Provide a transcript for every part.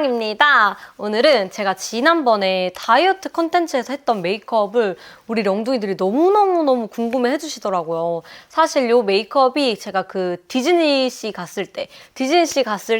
짱짱입니다. 오늘은 제가 지난번에 다이어트 컨텐츠에서 했던 메이크업을 우리 령둥이들이 너무너무 궁금해 해주시더라고요. 사실 이 메이크업이 제가 그 디즈니씨 갔을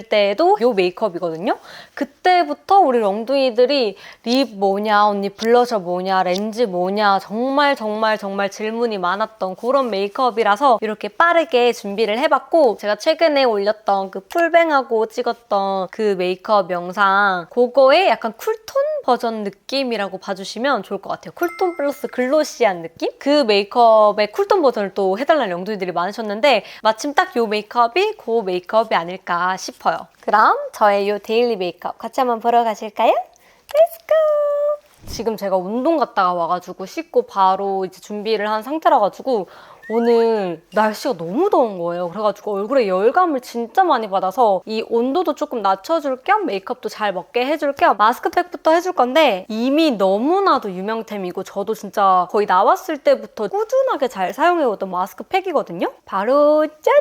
때도 이 메이크업이거든요. 그때부터 우리 령둥이들이 립 뭐냐, 언니 블러셔 뭐냐, 렌즈 뭐냐 정말 질문이 많았던 그런 메이크업이라서 이렇게 빠르게 준비를 해봤고, 제가 최근에 올렸던 그 풀뱅하고 찍었던 그 메이크업 영상, 그거의 약간 쿨톤 버전 느낌이라고 봐주시면 좋을 것 같아요. 쿨톤 플러스 글로시한 느낌? 그 메이크업의 쿨톤 버전을 또 해달라는 영둥이들이 많으셨는데 마침 딱 이 메이크업이 그 메이크업이 아닐까 싶어요. 그럼 저의 이 데일리 메이크업 같이 한번 보러 가실까요? Let's go! 지금 제가 운동 갔다가 와가지고 씻고 바로 이제 준비를 한 상태라 가지고 오늘 날씨가 너무 더운 거예요. 그래가지고 얼굴에 열감을 진짜 많이 받아서 이 온도도 조금 낮춰줄 겸 메이크업도 잘 먹게 해줄 겸 마스크팩부터 해줄 건데, 이미 너무나도 유명템이고 저도 진짜 거의 나왔을 때부터 꾸준하게 잘 사용해오던 마스크팩이거든요. 바로 짜잔!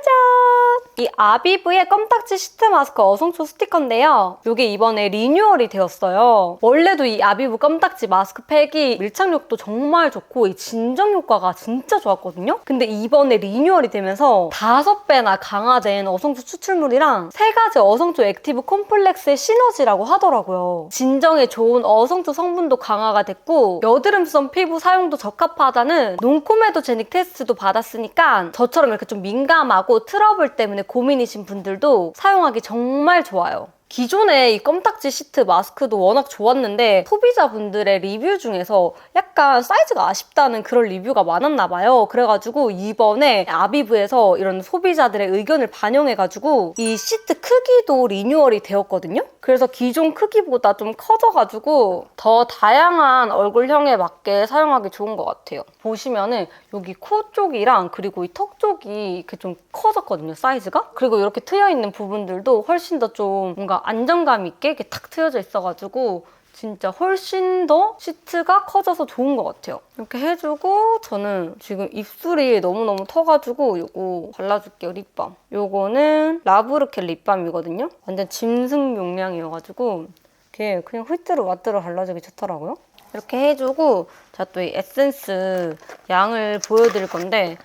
이 아비브의 껌딱지 시트 마스크 어성초 스티커인데요. 이게 이번에 리뉴얼이 되었어요. 원래도 이 아비브 껌딱지 마스크팩이 밀착력도 정말 좋고 이 진정 효과가 진짜 좋았거든요. 근데 이번에 리뉴얼이 되면서 5배나 강화된 어성초 추출물이랑 3가지 어성초 액티브 콤플렉스의 시너지라고 하더라고요. 진정에 좋은 어성초 성분도 강화가 됐고 여드름성 피부 사용도 적합하다는 논코메도제닉 테스트도 받았으니까 저처럼 이렇게 좀 민감하고 트러블 때문에 고민이신 분들도 사용하기 정말 좋아요. 기존에 이 껌딱지 시트 마스크도 워낙 좋았는데 소비자분들의 리뷰 중에서 약간 사이즈가 아쉽다는 그런 리뷰가 많았나 봐요. 그래가지고 이번에 아비브에서 이런 소비자들의 의견을 반영해가지고 이 시트 크기도 리뉴얼이 되었거든요. 그래서 기존 크기보다 좀 커져가지고 더 다양한 얼굴형에 맞게 사용하기 좋은 것 같아요. 보시면은 여기 코 쪽이랑 그리고 이 턱 쪽이 이렇게 좀 커졌거든요, 사이즈가. 그리고 이렇게 트여있는 부분들도 훨씬 더 좀 뭔가 안정감 있게 이렇게 탁 트여져 있어가지고 진짜 훨씬 더 시트가 커져서 좋은 것 같아요. 이렇게 해주고 저는 지금 입술이 너무너무 터가지고 이거 발라줄게요, 립밤. 요거는 라브르켈 립밤이거든요. 완전 짐승 용량이어가지고 이렇게 그냥 휘뚜루마뚜루 발라주기 좋더라고요. 이렇게 해주고 제가 또 이 에센스 양을 보여드릴 건데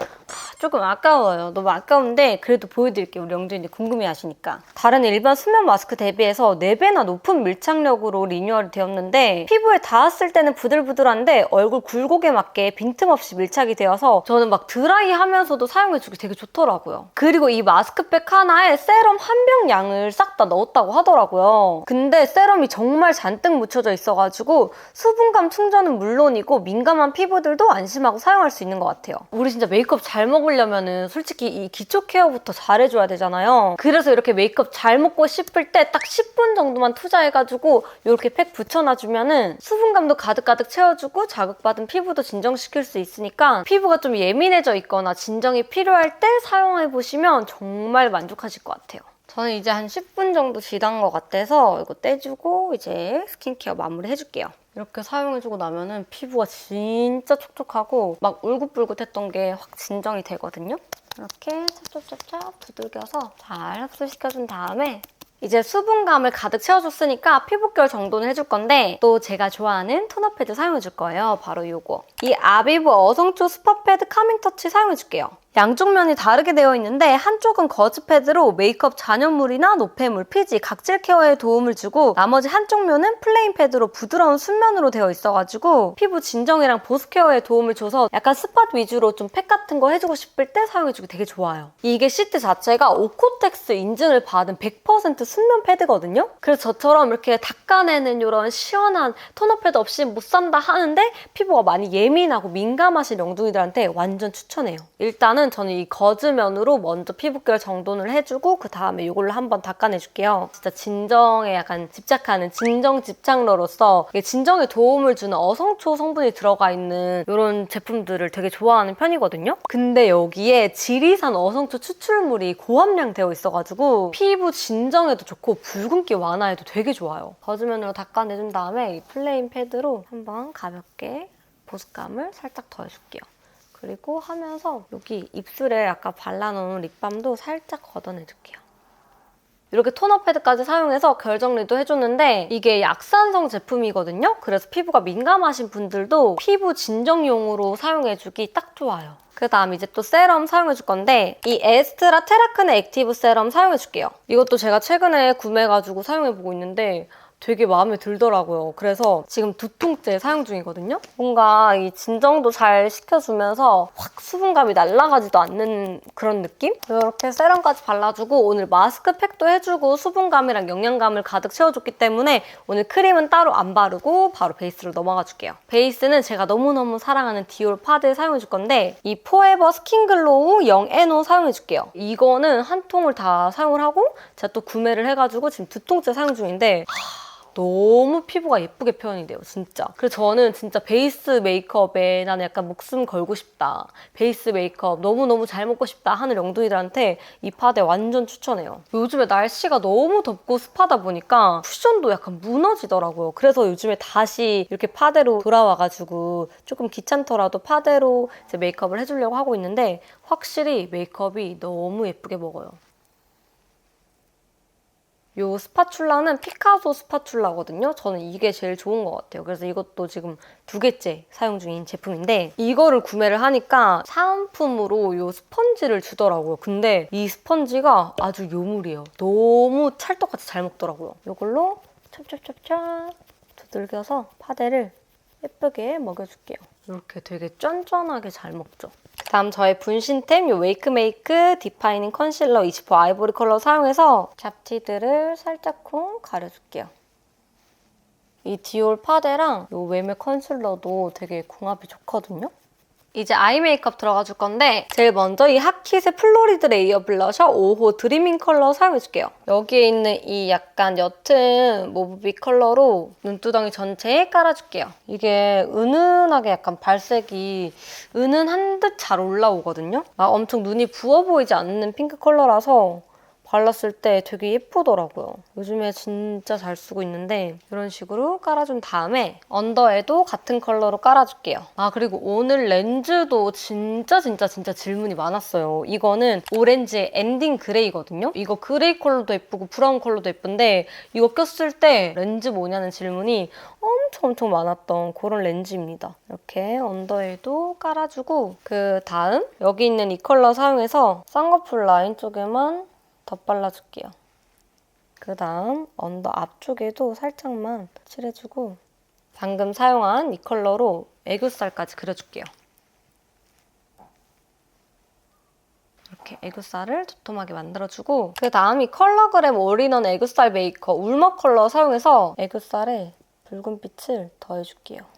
조금 아까워요. 너무 아까운데 그래도 보여드릴게요. 우리 영준이 궁금해 하시니까. 다른 일반 수면 마스크 대비해서 4배나 높은 밀착력으로 리뉴얼이 되었는데 피부에 닿았을 때는 부들부들한데 얼굴 굴곡에 맞게 빈틈없이 밀착이 되어서 저는 막 드라이 하면서도 사용해주기 되게 좋더라고요. 그리고 이 마스크팩 하나에 세럼 한 병 양을 싹 다 넣었다고 하더라고요. 근데 세럼이 정말 잔뜩 묻혀져 있어가지고 수분감 충전은 물론이고 민감한 피부들도 안심하고 사용할 수 있는 것 같아요. 우리 진짜 메이크업 잘 먹으려면은 솔직히 이 기초 케어부터 잘해줘야 되잖아요. 그래서 이렇게 메이크업 잘 먹고 싶을 때 딱 10분 정도만 투자해가지고 이렇게 팩 붙여놔주면은 수분감도 가득가득 채워주고 자극받은 피부도 진정시킬 수 있으니까 피부가 좀 예민해져 있거나 진정이 필요할 때 사용해보시면 정말 만족하실 것 같아요. 저는 이제 한 10분 정도 지난 것 같아서 이거 떼주고 이제 스킨케어 마무리 해줄게요. 이렇게 사용해주고 나면은 피부가 진짜 촉촉하고 막 울긋불긋했던 게 확 진정이 되거든요. 이렇게 찹찹찹찹 두들겨서 잘 흡수시켜준 다음에 이제 수분감을 가득 채워줬으니까 피부결 정돈을 해줄 건데 또 제가 좋아하는 토너 패드 사용해줄 거예요. 바로 이거. 이 아비브 어성초 스파 패드 카밍 터치 사용해줄게요. 양쪽 면이 다르게 되어 있는데 한쪽은 거즈 패드로 메이크업 잔여물이나 노폐물, 피지, 각질 케어에 도움을 주고 나머지 한쪽 면은 플레인 패드로 부드러운 순면으로 되어 있어가지고 피부 진정이랑 보습 케어에 도움을 줘서 약간 스팟 위주로 좀 팩 같은 거 해주고 싶을 때 사용해주기 되게 좋아요. 이게 시트 자체가 오코텍스 인증을 받은 100% 순면 패드거든요. 그래서 저처럼 이렇게 닦아내는 이런 시원한 토너 패드 없이 못 산다 하는데 피부가 많이 예민하고 민감하신 영둥이들한테 완전 추천해요. 일단은 저는 이 거즈면으로 먼저 피부결 정돈을 해주고 그 다음에 이걸로 한번 닦아내줄게요. 진짜 진정에 약간 집착하는 진정 집착러로서 진정에 도움을 주는 어성초 성분이 들어가 있는 이런 제품들을 되게 좋아하는 편이거든요. 근데 여기에 지리산 어성초 추출물이 고함량 되어 있어가지고 피부 진정에도 좋고 붉은기 완화에도 되게 좋아요. 거즈면으로 닦아내준 다음에 이 플레인 패드로 한번 가볍게 보습감을 살짝 더해줄게요. 그리고 하면서 여기 입술에 아까 발라놓은 립밤도 살짝 걷어내줄게요. 이렇게 토너 패드까지 사용해서 결 정리도 해줬는데 이게 약산성 제품이거든요. 그래서 피부가 민감하신 분들도 피부 진정용으로 사용해주기 딱 좋아요. 그 다음 이제 또 세럼 사용해줄 건데 이 에스트라 테라크네 액티브 세럼 사용해줄게요. 이것도 제가 최근에 구매해가지고 사용해보고 있는데 되게 마음에 들더라고요. 그래서 지금 2통째 사용 중이거든요. 뭔가 이 진정도 잘 시켜주면서 확 수분감이 날아가지도 않는 그런 느낌? 이렇게 세럼까지 발라주고 오늘 마스크팩도 해주고 수분감이랑 영양감을 가득 채워줬기 때문에 오늘 크림은 따로 안 바르고 바로 베이스로 넘어가 줄게요. 베이스는 제가 너무너무 사랑하는 디올 파데 사용해줄 건데 이 포에버 스킨글로우 0NO 사용해줄게요. 이거는 한 통을 다 사용을 하고 제가 또 구매를 해가지고 지금 2통째 사용 중인데 너무 피부가 예쁘게 표현이 돼요, 진짜. 그래서 저는 진짜 베이스 메이크업에 나는 약간 목숨 걸고 싶다. 베이스 메이크업 너무너무 잘 먹고 싶다 하는 영둥이들한테 이 파데 완전 추천해요. 요즘에 날씨가 너무 덥고 습하다 보니까 쿠션도 약간 무너지더라고요. 그래서 요즘에 다시 이렇게 파데로 돌아와가지고 조금 귀찮더라도 파데로 이제 메이크업을 해주려고 하고 있는데 확실히 메이크업이 너무 예쁘게 먹어요. 이 스파츌라는 피카소 스파츌라거든요. 저는 이게 제일 좋은 것 같아요. 그래서 이것도 지금 2개째 사용 중인 제품인데 이거를 구매를 하니까 사은품으로 이 스펀지를 주더라고요. 근데 이 스펀지가 아주 요물이에요. 너무 찰떡같이 잘 먹더라고요. 이걸로 찹찹찹찹 두들겨서 파데를 예쁘게 먹여줄게요. 이렇게 되게 쫀쫀하게 잘 먹죠. 다음 저의 분신템 이 웨이크메이크 디파이닝 컨실러 20호 아이보리 컬러 사용해서 잡티들을 살짝쿵 가려줄게요. 이 디올 파데랑 이 웨메 컨실러도 되게 궁합이 좋거든요. 이제 아이 메이크업 들어가 줄 건데 제일 먼저 이 핫킷의 플로리드 레이어 블러셔 5호 드리밍 컬러 사용해줄게요. 여기에 있는 이 약간 옅은 모브빛 컬러로 눈두덩이 전체에 깔아줄게요. 이게 은은하게 약간 발색이 은은한 듯 잘 올라오거든요. 엄청 눈이 부어 보이지 않는 핑크 컬러라서 발랐을 때 되게 예쁘더라고요. 요즘에 진짜 잘 쓰고 있는데 이런 식으로 깔아준 다음에 언더에도 같은 컬러로 깔아줄게요. 그리고 오늘 렌즈도 진짜 질문이 많았어요. 이거는 오렌지의 엔딩 그레이거든요. 이거 그레이 컬러도 예쁘고 브라운 컬러도 예쁜데 이거 꼈을 때 렌즈 뭐냐는 질문이 엄청 많았던 그런 렌즈입니다. 이렇게 언더에도 깔아주고 그 다음 여기 있는 이 컬러 사용해서 쌍꺼풀 라인 쪽에만 덧발라줄게요. 그 다음 언더 앞쪽에도 살짝만 칠해주고 방금 사용한 이 컬러로 애교살까지 그려줄게요. 이렇게 애교살을 도톰하게 만들어주고 그 다음 이 컬러그램 올인원 애교살 메이커 울머 컬러 사용해서 애교살에 붉은빛을 더해줄게요.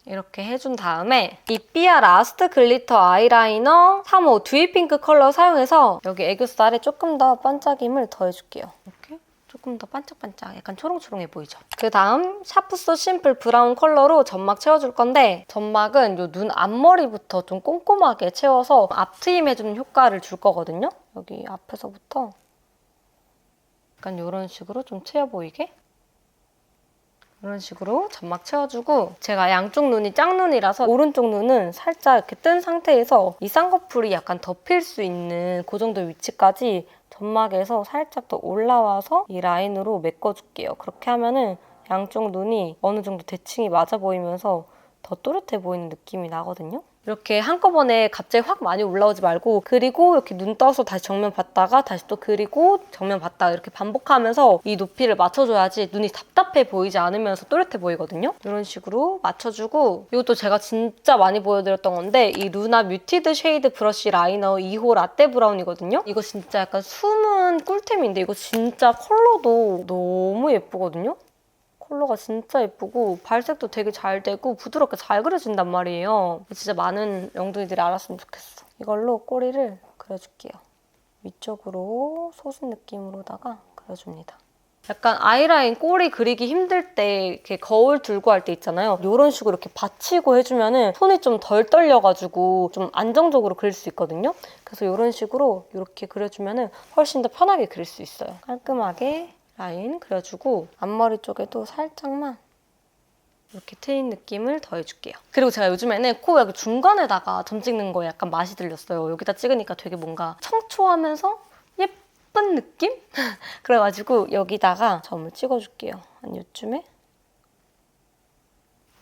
이렇게 해준 다음에 이 삐아 라스트 글리터 아이라이너 3호 듀이핑크 컬러 사용해서 여기 애교살에 조금 더 반짝임을 더해줄게요. 이렇게 조금 더 반짝반짝 약간 초롱초롱해 보이죠? 그 다음 샤프소 심플 브라운 컬러로 점막 채워줄 건데 점막은 이 눈 앞머리부터 좀 꼼꼼하게 채워서 앞트임 해주는 효과를 줄 거거든요? 여기 앞에서부터 약간 이런 식으로 좀 채워 보이게 이런 식으로 점막 채워주고 제가 양쪽 눈이 짝눈이라서 오른쪽 눈은 살짝 이렇게 뜬 상태에서 이 쌍꺼풀이 약간 덮일 수 있는 그 정도 위치까지 점막에서 살짝 더 올라와서 이 라인으로 메꿔줄게요. 그렇게 하면은 양쪽 눈이 어느 정도 대칭이 맞아 보이면서 더 또렷해 보이는 느낌이 나거든요. 이렇게 한꺼번에 갑자기 확 많이 올라오지 말고 그리고 이렇게 눈 떠서 다시 정면 봤다가 다시 또 그리고 정면 봤다가 이렇게 반복하면서 이 높이를 맞춰줘야지 눈이 답답해 보이지 않으면서 또렷해 보이거든요. 이런 식으로 맞춰주고 이것도 제가 진짜 많이 보여드렸던 건데 이 루나 뮤티드 쉐이드 브러쉬 라이너 2호 라떼 브라운이거든요. 이거 진짜 약간 숨은 꿀템인데 이거 진짜 컬러도 너무 예쁘거든요. 컬러가 진짜 예쁘고 발색도 되게 잘 되고 부드럽게 잘 그려진단 말이에요. 진짜 많은 영둥이들이 알았으면 좋겠어. 이걸로 꼬리를 그려줄게요. 위쪽으로 솟은 느낌으로다가 그려줍니다. 약간 아이라인 꼬리 그리기 힘들 때 이렇게 거울 들고 할 때 있잖아요. 이런 식으로 이렇게 받치고 해주면은 손이 좀 덜 떨려가지고 좀 안정적으로 그릴 수 있거든요. 그래서 이런 식으로 이렇게 그려주면은 훨씬 더 편하게 그릴 수 있어요. 깔끔하게 라인 그려주고 앞머리 쪽에도 살짝만 이렇게 트인 느낌을 더해줄게요. 그리고 제가 요즘에는 코 여기 중간에다가 점 찍는 거에 약간 맛이 들렸어요. 여기다 찍으니까 되게 뭔가 청초하면서 예쁜 느낌? 그래가지고 여기다가 점을 찍어줄게요. 한 요쯤에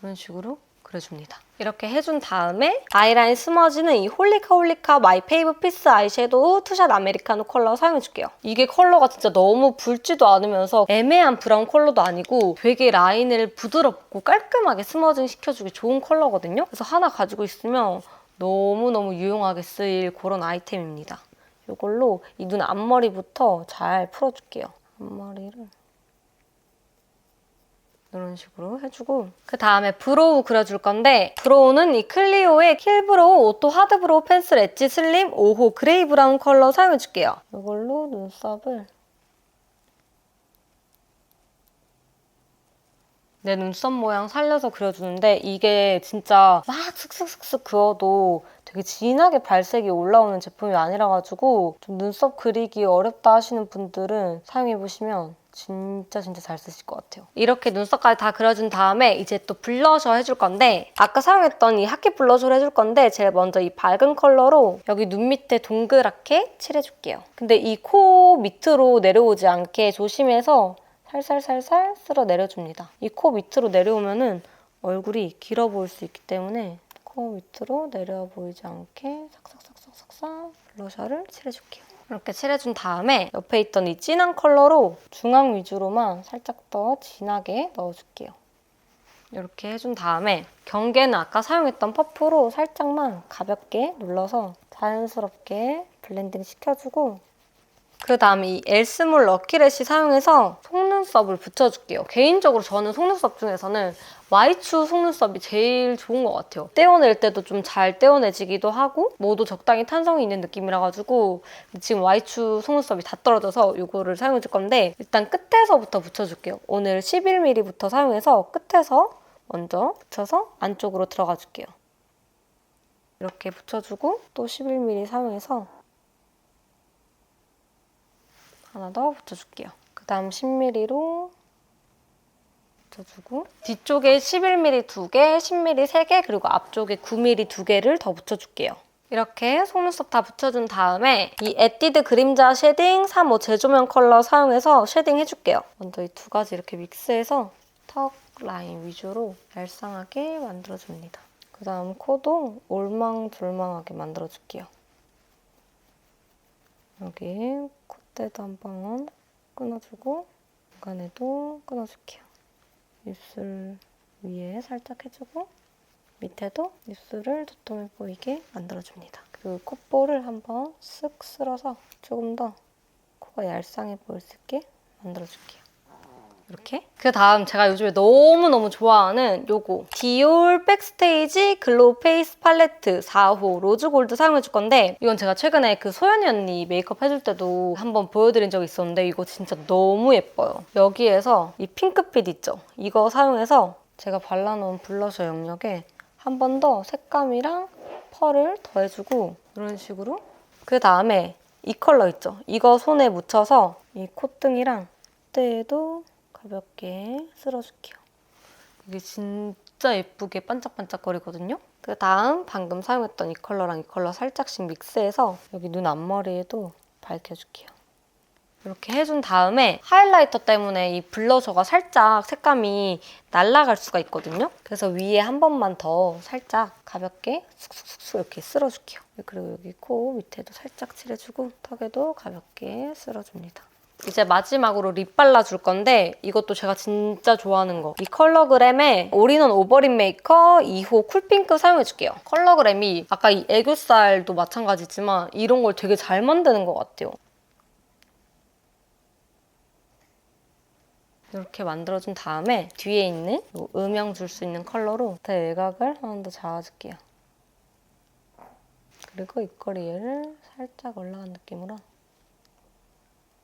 이런 식으로 그려줍니다. 이렇게 해준 다음에 아이라인 스머지는 이 홀리카 마이 페이브 피스 아이섀도우 투샷 아메리카노 컬러 사용해줄게요. 이게 컬러가 진짜 너무 붉지도 않으면서 애매한 브라운 컬러도 아니고 되게 라인을 부드럽고 깔끔하게 스머징 시켜주기 좋은 컬러거든요. 그래서 하나 가지고 있으면 너무너무 유용하게 쓰일 그런 아이템입니다. 이걸로 이 눈 앞머리부터 잘 풀어줄게요. 앞머리를 이런 식으로 해주고 그 다음에 브로우 그려줄 건데 브로우는 이 클리오의 킬브로우 오토 하드브로우 펜슬 엣지 슬림 5호 그레이 브라운 컬러 사용해줄게요. 이걸로 눈썹을 내 눈썹 모양 살려서 그려주는데 이게 진짜 막 슥슥슥슥 그어도 되게 진하게 발색이 올라오는 제품이 아니라가지고 좀 눈썹 그리기 어렵다 하시는 분들은 사용해보시면 진짜 잘 쓰실 것 같아요. 이렇게 눈썹까지 다 그려준 다음에 이제 또 블러셔 해줄 건데 아까 사용했던 이 하키 블러셔를 해줄 건데 제일 먼저 이 밝은 컬러로 여기 눈 밑에 동그랗게 칠해줄게요. 근데 이 코 밑으로 내려오지 않게 조심해서 살살 쓸어 내려줍니다. 이 코 밑으로 내려오면은 얼굴이 길어 보일 수 있기 때문에 코 밑으로 내려와 보이지 않게 싹싹 블러셔를 칠해줄게요. 이렇게 칠해준 다음에 옆에 있던 이 진한 컬러로 중앙 위주로만 살짝 더 진하게 넣어줄게요. 이렇게 해준 다음에 경계는 아까 사용했던 퍼프로 살짝만 가볍게 눌러서 자연스럽게 블렌딩 시켜주고 그 다음에 이 엘스몰 럭키래쉬 사용해서 속눈썹을 붙여줄게요. 개인적으로 저는 속눈썹 중에서는 Y추 속눈썹이 제일 좋은 것 같아요. 떼어낼 때도 좀 잘 떼어내지기도 하고 모두 적당히 탄성이 있는 느낌이라 가지고 지금 Y추 속눈썹이 다 떨어져서 이거를 사용해줄 건데 일단 끝에서부터 붙여줄게요. 오늘 11mm부터 사용해서 끝에서 먼저 붙여서 안쪽으로 들어가 줄게요. 이렇게 붙여주고 또 11mm 사용해서 하나 더 붙여줄게요. 그 다음 10mm로 붙여주고 뒤쪽에 11mm 2개, 10mm 3개, 그리고 앞쪽에 9mm 2개를 더 붙여줄게요. 이렇게 속눈썹 다 붙여준 다음에 이 에뛰드 그림자 쉐딩 3호 제조명 컬러 사용해서 쉐딩 해줄게요. 먼저 이 두 가지 이렇게 믹스해서 턱 라인 위주로 얄쌍하게 만들어줍니다. 그 다음 코도 올망졸망하게 만들어줄게요. 여기 콧대도 한번 끊어주고 중간에도 끊어줄게요. 입술 위에 살짝 해주고 밑에도 입술을 도톰해 보이게 만들어줍니다. 그리고 콧볼을 한번 쓱 쓸어서 조금 더 코가 얄쌍해 보일 수 있게 만들어줄게요. 이렇게. 그 다음 제가 요즘에 너무너무 좋아하는 요거 디올 백스테이지 글로우 페이스 팔레트 4호 로즈 골드 사용해줄 건데 이건 제가 최근에 그 소연이 언니 메이크업 해줄 때도 한번 보여드린 적이 있었는데 이거 진짜 너무 예뻐요. 여기에서 이 핑크빛 있죠? 이거 사용해서 제가 발라놓은 블러셔 영역에 한 번 더 색감이랑 펄을 더해주고 이런 식으로 그 다음에 이 컬러 있죠? 이거 손에 묻혀서 이 콧등이랑 콧대에도 가볍게 쓸어줄게요. 이게 진짜 예쁘게 반짝반짝거리거든요? 그 다음 방금 사용했던 이 컬러랑 이 컬러 살짝씩 믹스해서 여기 눈 앞머리에도 밝혀줄게요. 이렇게 해준 다음에 하이라이터 때문에 이 블러셔가 살짝 색감이 날아갈 수가 있거든요? 그래서 위에 한 번만 더 살짝 가볍게 쑥쑥쑥 이렇게 쓸어줄게요. 그리고 여기 코 밑에도 살짝 칠해주고 턱에도 가볍게 쓸어줍니다. 이제 마지막으로 립 발라줄 건데 이것도 제가 진짜 좋아하는 거. 이 컬러그램의 올인원 오버립 메이커 2호 쿨핑크 사용해줄게요. 컬러그램이 아까 이 애교살도 마찬가지지만 이런 걸 되게 잘 만드는 것 같아요. 이렇게 만들어준 다음에 뒤에 있는 음영 줄 수 있는 컬러로 제 외곽을 하나 더 잡아줄게요. 그리고 입꼬리를 살짝 올라간 느낌으로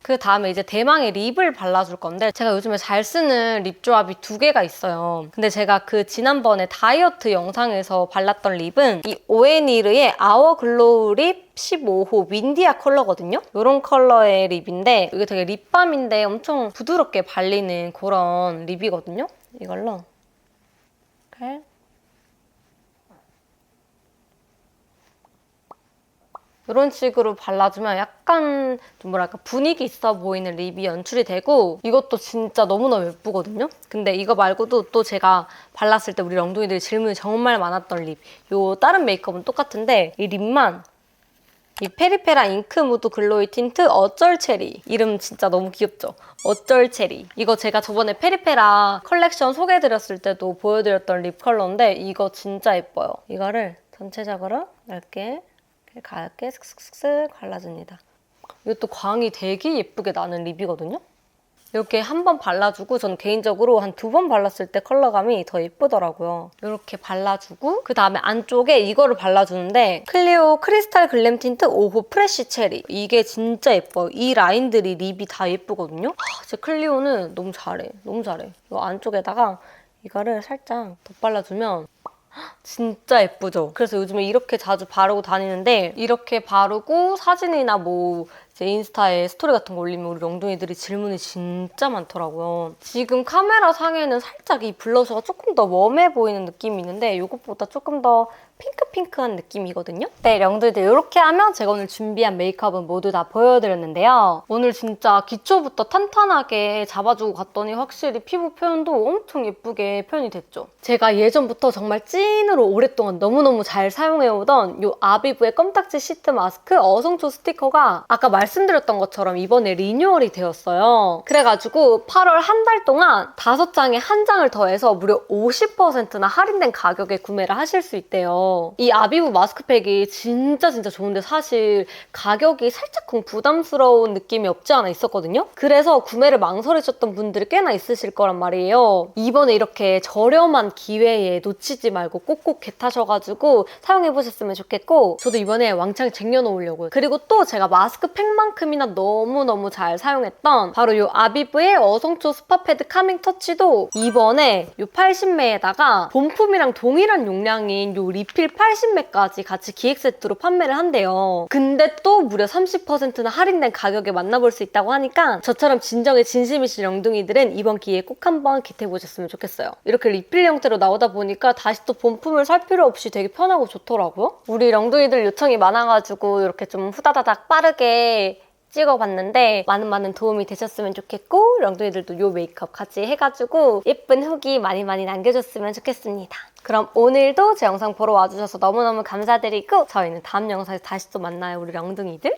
그 다음에 이제 대망의 립을 발라줄 건데 제가 요즘에 잘 쓰는 립 조합이 두 개가 있어요. 근데 제가 그 지난번에 다이어트 영상에서 발랐던 립은 이 오에니르의 아워 글로우 립 15호 윈디아 컬러거든요. 이런 컬러의 립인데 이게 되게 립밤인데 엄청 부드럽게 발리는 그런 립이거든요. 이걸로 이렇게 이런 식으로 발라주면 약간 좀 뭐랄까 분위기 있어 보이는 립이 연출이 되고 이것도 진짜 너무너무 예쁘거든요? 근데 이거 말고도 또 제가 발랐을 때 우리 엉덩이들이 질문이 정말 많았던 립. 요 다른 메이크업은 똑같은데 이 립만 이 페리페라 잉크 무드 글로이 틴트 어쩔 체리. 이름 진짜 너무 귀엽죠? 어쩔 체리. 이거 제가 저번에 페리페라 컬렉션 소개해드렸을 때도 보여드렸던 립 컬러인데 이거 진짜 예뻐요. 이거를 전체적으로 넓게 가볍게 슥슥슥슥 발라줍니다. 이것도 광이 되게 예쁘게 나는 립이거든요? 이렇게 한 번 발라주고 저는 개인적으로 한 2번 발랐을 때 컬러감이 더 예쁘더라고요. 이렇게 발라주고 그 다음에 안쪽에 이거를 발라주는데 클리오 크리스탈 글램 틴트 5호 프레쉬 체리. 이게 진짜 예뻐요. 이 라인들이 립이 다 예쁘거든요? 진짜 클리오는 너무 잘해. 너무 잘해. 이 안쪽에다가 이거를 살짝 덧발라주면 진짜 예쁘죠? 그래서 요즘에 이렇게 자주 바르고 다니는데 이렇게 바르고 사진이나 뭐 제 인스타에 스토리 같은 거 올리면 우리 엉덩이들이 질문이 진짜 많더라고요. 지금 카메라 상에는 살짝 이 블러셔가 조금 더 웜해 보이는 느낌이 있는데 이것보다 조금 더 핑크핑크한 느낌이거든요? 네, 령들들 이렇게 하면 제가 오늘 준비한 메이크업은 모두 다 보여드렸는데요. 오늘 진짜 기초부터 탄탄하게 잡아주고 갔더니 확실히 피부 표현도 엄청 예쁘게 표현이 됐죠. 제가 예전부터 정말 찐으로 오랫동안 너무너무 잘 사용해오던 이 아비브의 껌딱지 시트 마스크 어성초 스티커가 아까 말씀드렸던 것처럼 이번에 리뉴얼이 되었어요. 그래가지고 8월 한 달 동안 5장에 한 장을 더해서 무려 50%나 할인된 가격에 구매를 하실 수 있대요. 이 아비브 마스크팩이 진짜 좋은데 사실 가격이 살짝 부담스러운 느낌이 없지 않아 있었거든요? 그래서 구매를 망설이셨던 분들이 꽤나 있으실 거란 말이에요. 이번에 이렇게 저렴한 기회에 놓치지 말고 꼭꼭 겟하셔가지고 사용해보셨으면 좋겠고 저도 이번에 왕창 쟁여놓으려고요. 그리고 또 제가 마스크팩만큼이나 너무너무 잘 사용했던 바로 이 아비브의 어성초 스파패드 카밍 터치도 이번에 이 80매에다가 본품이랑 동일한 용량인 이 리필 80매까지 같이 기획 세트로 판매를 한대요. 근데 또 무려 30%나 할인된 가격에 만나볼 수 있다고 하니까 저처럼 진정에 진심이신 엉덩이들은 이번 기회에 꼭 한번 겟해보셨으면 좋겠어요. 이렇게 리필 형태로 나오다 보니까 다시 또 본품을 살 필요 없이 되게 편하고 좋더라고요. 우리 엉덩이들 요청이 많아가지고 이렇게 좀 후다다닥 빠르게 찍어봤는데 많은 도움이 되셨으면 좋겠고 엉덩이들도 요 메이크업 같이 해가지고 예쁜 후기 많이 남겨줬으면 좋겠습니다. 그럼 오늘도 제 영상 보러 와주셔서 너무너무 감사드리고 저희는 다음 영상에서 다시 또 만나요, 우리 엉덩이들.